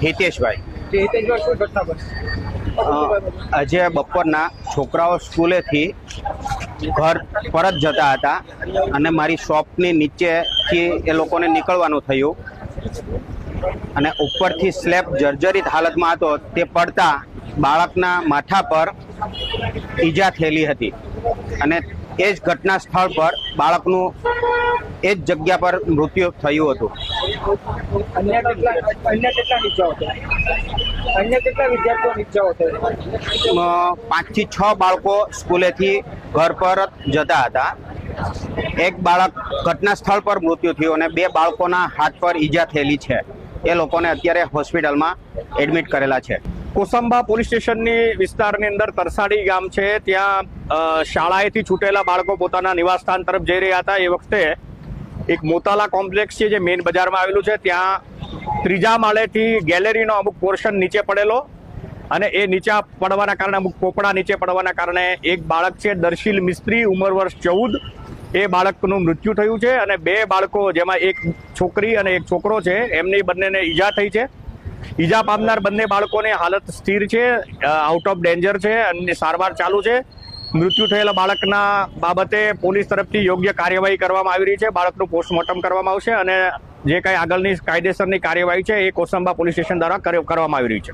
હિતેશભાઈ. હિતેશભાઈ કોઈ ઘટના બની? આજે બપોરના છોકરાઓ સ્કૂલેથી ઘર પરત જતા હતા અને મારી શોપની નીચેથી એ લોકોને નીકળવાનું થયું અને ઉપરથી સ્લેબ જર્જરિત હાલતમાં હતો તે પડતા બાળકના માથા પર ઈજા થયેલી હતી અને એ જ ઘટના સ્થળ પર બાળકનું એ જ જગ્યા પર મૃત્યુ થયું હતું. અન્ય કેટલા ઈજાઓ થઈ? અન્ય કેટલા વિદ્યાર્થીઓ ઈજાઓ થઈ? 5 થી 6 બાળકો સ્કૂલેથી ઘર પર જતા હતા. એક બાળક ઘટના સ્થળ પર મૃત્યુ થયું અને 2 બાળકોના હાથ પર ઈજા થયેલી છે. એ લોકોને અત્યારે હોસ્પિટલમાં એડમિટ કરેલા છે. કોસંબા પોલીસ સ્ટેશનની વિસ્તારની અંદર તરસાડી ગામ છે. ત્યાં શાળાએથી છૂટેલા બાળકો પોતાના નિવાસસ્થાન તરફ જઈ રહ્યા હતા. એ વખતે એક મોતાલા કોમ્પ્લેક્સ છે જે મેઇન બજારમાં આવેલું છે, ત્યાં 3જા માળેથી ગેલેરીનો અમુક પોર્શન નીચે પડેલો અને એ નીચે પડવાના કારણે અમુક પોપડા નીચે પડવાના કારણે એક બાળક છે દર્શીલ મિસ્ત્રી, ઉંમર વર્ષ 14, એ બાળકનું મૃત્યુ થયું છે અને 2 બાળકો જેમાં એક છોકરી અને એક છોકરો છે એમની બંનેને ઈજા થઈ છે. ઈજા પામનાર બંને બાળકોની હાલત સ્થિર છે, આઉટ ઓફ ડેન્જર છે અને સારવાર ચાલુ છે. મૃત્યુ થયેલા બાળકના બાબતે પોલીસ તરફથી યોગ્ય કાર્યવાહી કરવામાં આવી રહી છે. બાળકનું પોસ્ટમોર્ટમ કરવામાં આવશે અને જે કાંઈ આગળની કાયદેસરની કાર્યવાહી છે એ કોસંબા પોલીસ સ્ટેશન દ્વારા કરવામાં આવી રહી છે.